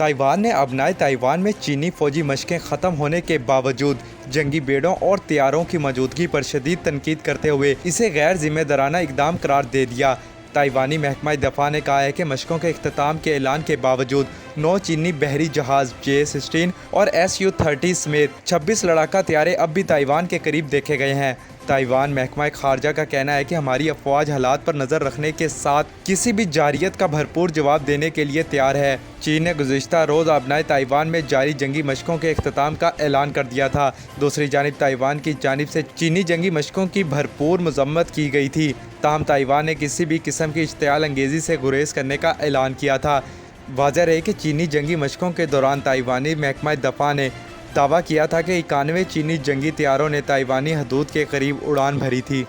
Taiwan ने अपनाए। Taiwan में चीनी फौजी मशकें ख़त्म होने के बावजूद जंगी बेड़ों और तैयारों की मौजूदगी पर शदीद तनकीद करते हुए इसे गैर जिम्मेदाराना इक़दाम करार दे दिया। ताइवानी महकमा दफ़ा ने कहा है कि मशकों के इख्तिताम के ऐलान के बावजूद 9 चीनी बहरी जहाज़ JS-16 और SU-30 समेत 26 लड़ाका तैयारे अब भी ताइवान के करीब देखे गए हैं। ताइवान महकमा खारजा का कहना है कि हमारी अफवाज हालात पर नज़र रखने के साथ किसी भी जारियत का भरपूर जवाब देने के लिए तैयार है। चीन ने गुज़िश्ता रोज़ अपनाए ताइवान में जारी जंगी मशकों के इख्तिताम का ऐलान कर दिया था। दूसरी जानिब ताइवान की जानिब से चीनी जंगी मशकों की भरपूर मजम्मत की गई थी। ताहम ताइवान ने किसी भी किस्म की इश्तियाल अंगेज़ी से गुरेज करने का ऐलान किया था। वाज़ेह रहे कि चीनी जंगी मशकों के दौरान ताइवानी महकमा दफ़ा ने दावा किया था कि 91 चीनी जंगी तैयारों ने ताइवानी हदूद के करीब उड़ान भरी थी।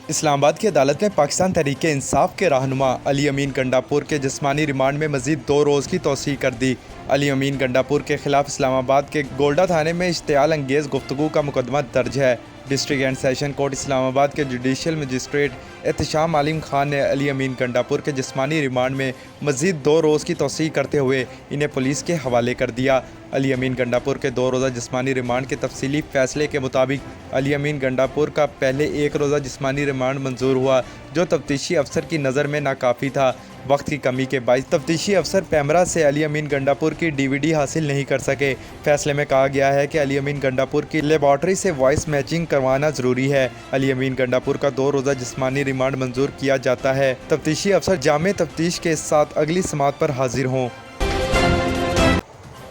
इस्लामाबाद की अदालत ने पाकिस्तान तहरीक इंसाफ के रहनुमा अली अमीन गंडापुर के जिस्मानी रिमांड में मज़ीद 2 रोज़ की तौसीह कर दी। अली अमीन गंडापुर के खिलाफ इस्लामाबाद के गोल्डा थाने में इश्तियाल अंगेज़ गुफ्तगू का मुकदमा दर्ज है। District and session court Islamabad के जुडिशल मजिस्ट्रेट एहतशाम आलिम खान ने अली अमीन गंडापुर के जिस्मानी रिमांड में मज़ीद 2 रोज़ की तौसीह करते हुए इन्हें पुलिस के हवाले कर दिया। अली अमीन गंडापुर के 2 रोज़ा जिस्मानी रिमांड के तफसीली फ़ैसले के मुताबिक अली अमीन गंडापुर का पहले 1 रोज़ा जिस्मानी रिमांड मंजूर हुआ, जो तफ्तीशी अफसर की नज़र में नाकाफ़ी था। वक्त की कमी के बायस तफ्तीशी अफसर पैमरा से अली अमीन गंडापुर की DVD हासिल नहीं कर सके। फैसले में कहा गया है कि अली अमीन गंडापुर की लेबॉर्ट्री से वॉइस मैचिंग करवाना ज़रूरी है। अली अमीन गंडापुर का 2 रोज़ा जिस्मानी रिमांड मंजूर किया जाता है। तफ्तीशी अफसर जामे तफ्तीश के साथ अगली समात पर हाजिर हों।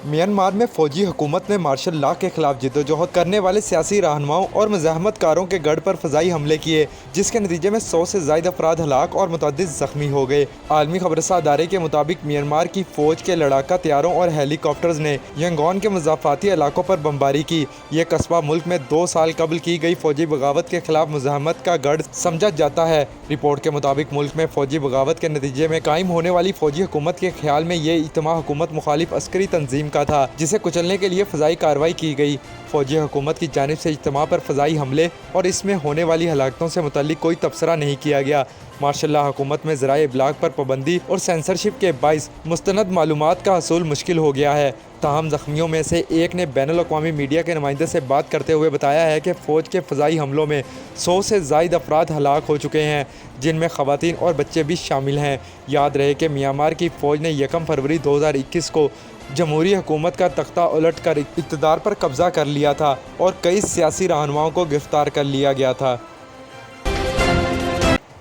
म्यांमार में फ़ौजी हुकूमत ने मार्शल लॉ के खिलाफ जद्दोजहद करने वाले सियासी रहनुमाओं और मुज़ाहमतकारों के गढ़ पर फ़ज़ाई हमले किए, जिसके नतीजे में 100 से ज़ायद अफराद हलाक और मुतअद्दिद ज़ख्मी हो गए। आलमी खबरसा अदारे के मुताबिक म्यांमार की फ़ौज के लड़ाका तैयारों और हेलीकॉप्टर्स ने यंगॉन के मुज़ाफ़ाती इलाकों पर बमबारी की। यह कस्बा मुल्क में 2 साल कबल की गई फ़ौजी बगावत के खिलाफ मुज़ाहमत का गढ़ समझा जाता है। रिपोर्ट के मुताबिक मुल्क में फ़ौजी बगावत के नतीजे में कायम होने वाली फ़ौजी हुकूमत के ख्याल में ये इज्तिमा हुकूमत मुखालिफ अस्करी तंजीम का था, जिसे कुचलने के लिए फ़ज़ाई कार्रवाई की गई। फ़ौजी हुकूमत की जानिब से इज्तिमा पर फ़ज़ाई हमले और इसमें होने वाली हलाकतों से मुतल्लिक़ कोई तबसरा नहीं किया गया। मार्शल लॉ हुकूमत में ज़राए इब्लाग पर पाबंदी और सेंसरशिप के बाइस मुस्तनद मालूमात का हसूल मुश्किल हो गया है। ताहम ज़ख्मियों में से एक ने बैनुल अक़वामी मीडिया के नुमाइंदे से बात करते हुए बताया है कि फ़ौज के फ़ज़ाई हमलों में 100 से ज़ायद अफराद हलाक हो चुके हैं, जिनमें ख़वातीन और बच्चे भी शामिल हैं। याद रहे कि म्यांमार की फ़ौज ने 1 फरवरी 2021 को जमहूरी हुकूमत का तख्ता उलट कर इक़्तिदार पर कब्ज़ा कर लिया था और कई सियासी रहनुमाओं को गिरफ़्तार कर लिया गया था।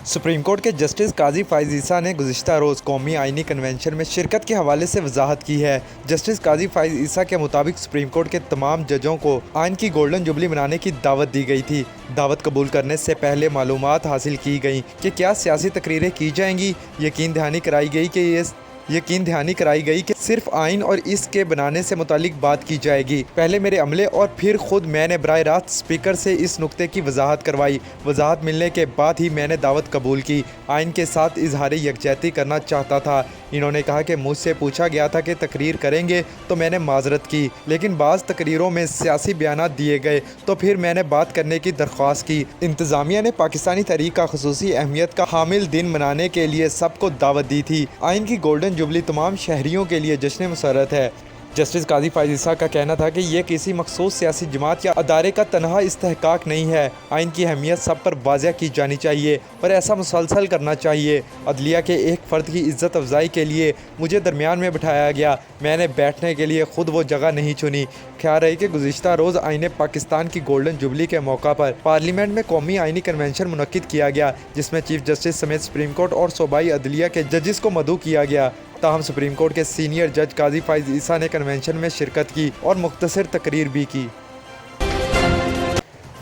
सुप्रीम कोर्ट के जस्टिस काजी फ़ाइज़ ईसा ने गुज़िश्ता रोज़ कौमी आइनी कन्वेंशन में शिरकत के हवाले से वजाहत की है। जस्टिस काजी फ़ाइज़ ईसा के मुताबिक सुप्रीम कोर्ट के तमाम जजों को आइन की गोल्डन जुबली मनाने की दावत दी गई थी। दावत कबूल करने से पहले मालूमात हासिल की गई कि क्या सियासी तकरीरें की जाएंगी। यकीन दहानी कराई गई कि सिर्फ आइन और इसके बनाने से मुतालिक बात की जाएगी। पहले मेरे अमले और फिर खुद मैंने बराह रास्त स्पीकर से इस नुक्ते की वजाहत करवाई। वजाहत मिलने के बाद ही मैंने दावत कबूल की। आइन के साथ इजहार यकजहती करना चाहता था। इन्होंने कहा कि मुझसे पूछा गया था कि तकरीर करेंगे तो मैंने माजरत की, लेकिन बाज़ तकरीरों में सियासी बयानात दिए गए तो फिर मैंने बात करने की दरख्वास्त की। इंतज़ामिया ने पाकिस्तानी तहरीक का खुसूसी अहमियत का हामिल दिन मनाने के लिए सबको दावत दी थी। आइन की गोल्डन जुबली तमाम शहरियों के लिए जश्न मुसर्रत है। जस्टिस काजी फ़ाइज़ ईसा का कहना था कि यह किसी मखसूस सियासी जमात या अदारे का तनहा इस्तेहकाक नहीं है। आइन की अहमियत सब पर वाज़ेह की जानी चाहिए और ऐसा मुसलसल करना चाहिए। अदलिया के एक फ़र्द की इज़्ज़त अफजाई के लिए मुझे दरमियान में बिठाया गया। मैंने बैठने के लिए ख़ुद वो जगह नहीं चुनी। ख्याल रहे कि गुज़िश्ता रोज़ आइन पाकिस्तान की गोल्डन जुबली के मौका पर पार्लियामेंट में कौमी आइनी कन्वेंशन मुनक्किद किया गया, जिसमें चीफ जस्टिस समेत सुप्रीम कोर्ट और सूबाई अदलिया के जजेस को मदऊ किया गया। ताहम सुप्रीम कोर्ट के सीनियर जज काजी फ़ाइज़ ईसा ने कन्वेंशन में शिरकत की और मुख्तसर तकरीर भी की।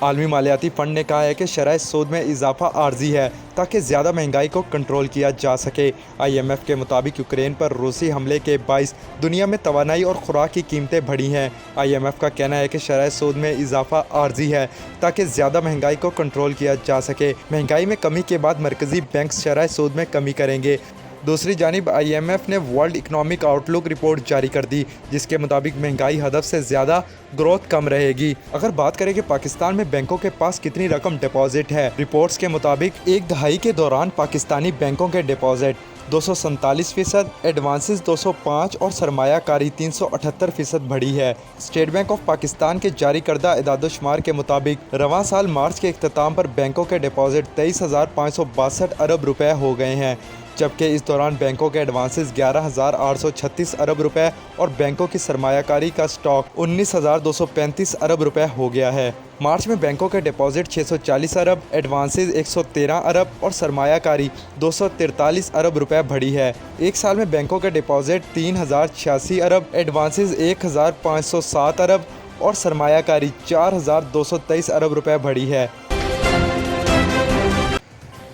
आलमी मालियाती फ़ंड ने कहा है कि शरह सूद में इजाफा आर्जी है ताकि ज़्यादा महंगाई को कंट्रोल किया जा सके। IMF के मुताबिक यूक्रेन पर रूसी हमले के बाइस दुनिया में तवानाई और खुराक की कीमतें बढ़ी हैं। IMF का कहना है कि शरह सूद में इजाफा आर्जी है ताकि ज़्यादा महंगाई को कंट्रोल किया जा सके। महंगाई में कमी के बाद मरकज़ी बैंक शरह सूद में कमी करेंगे। दूसरी जानिब IMF ने वर्ल्ड इकोनॉमिक आउटलुक रिपोर्ट जारी कर दी, जिसके मुताबिक महंगाई हदफ से ज़्यादा, ग्रोथ कम रहेगी। अगर बात करें कि पाकिस्तान में बैंकों के पास कितनी रकम डिपॉजिट है, रिपोर्ट्स के मुताबिक एक दहाई के दौरान पाकिस्तानी बैंकों के डिपॉजिट 247%, एडवांसेस 205 और सरमायाकारी 378% बढ़ी है। स्टेट बैंक ऑफ पाकिस्तान के जारी करदा इदाद-ओ-शुमार के मुताबिक रवां साल मार्च के इख्तिताम पर बैंकों के डिपॉजिट 23,562 अरब रुपए हो गए हैं, जबकि इस दौरान बैंकों के एडवांसेस 11,836 अरब रुपए और बैंकों की सरमायाकारी का स्टॉक 19,235 अरब रुपए हो गया है। मार्च में बैंकों के डिपॉजिट 640 अरब, एडवांसेस 113 अरब और सरमायाकारी 243 अरब रुपए बढ़ी है। एक साल में बैंकों के डिपॉजिट 3,086 अरब, एडवांसेस 1,507 अरब और सरमायाकारी 4,223 अरब रुपए बढ़ी है।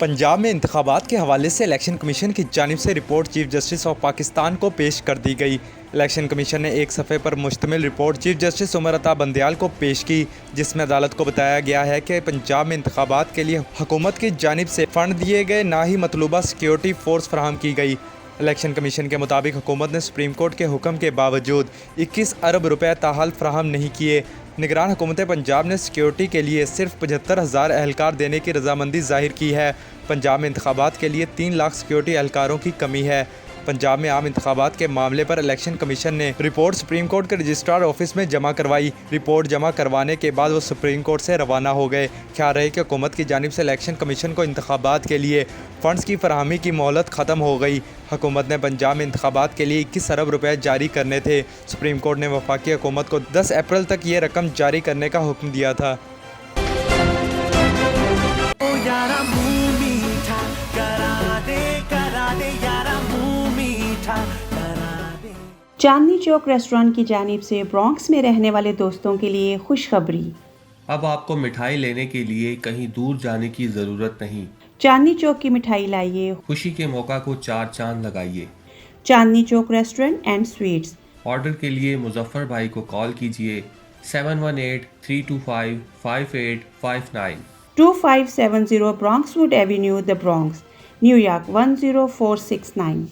पंजाब में इंतखाबात के हवाले से इलेक्शन कमीशन की जानिब से report chief justice of Pakistan को पेश कर दी गई। इलेक्शन कमीशन ने एक सफ़े पर मुश्तमिल report chief justice Umar Ata Bandial को पेश की, जिसमें अदालत को बताया गया है कि पंजाब में इंतखाबात के लिए हुकूमत की जानिब से फ़ंड दिए गए, ना ही मतलूबा सिक्योरिटी फोर्स फराहम की गई। इलेक्शन कमीशन के मुताबिक हुकूमत ने सुप्रीम कोर्ट के हुक्म के बावजूद 21 अरब रुपए ताहाल फराहम नहीं किए। निगरान हुकूमत पंजाब ने सिक्योरिटी के लिए सिर्फ 75,000 एहलकार देने की रजामंदी जाहिर की है। पंजाब में इंतखाबात के लिए 3 लाख सिक्योरिटी एहलकारों की कमी है। पंजाब में आम इंतखाबात के मामले पर इलेक्शन कमीशन ने रिपोर्ट सुप्रीम कोर्ट के रजिस्ट्रार ऑफिस में जमा करवाई। रिपोर्ट जमा करवाने के बाद वो सुप्रीम कोर्ट से रवाना हो गए। ख्याल रहे कि हुकूमत की जानिब से इलेक्शन कमीशन को इंतखाबात के लिए फ़ंड्स की फराहमी की मोहलत ख़त्म हो गई। हुकूमत ने पंजाब में इंतखाबात के लिए 21 अरब रुपए जारी करने थे। सुप्रीम कोर्ट ने वफाकी हुकूमत को 10 अप्रैल तक ये रकम जारी करने का हुक्म दिया था। चांदनी चौक रेस्टोरेंट की जानिब से ब्रॉन्क्स में रहने वाले दोस्तों के लिए खुशखबरी। अब आपको मिठाई लेने के लिए कहीं दूर जाने की ज़रूरत नहीं। चांदनी चौक की मिठाई लाइए, खुशी के मौका को 4 चांद लगाइए। Chandni Chowk restaurant and sweets. Order के लिए मुजफ्फर भाई को कॉल कीजिए 7183255859 2570 ब्रॉन्क्सवुड एवेन्यू, द ब्रॉन्क्स, न्यूयॉर्क 10469।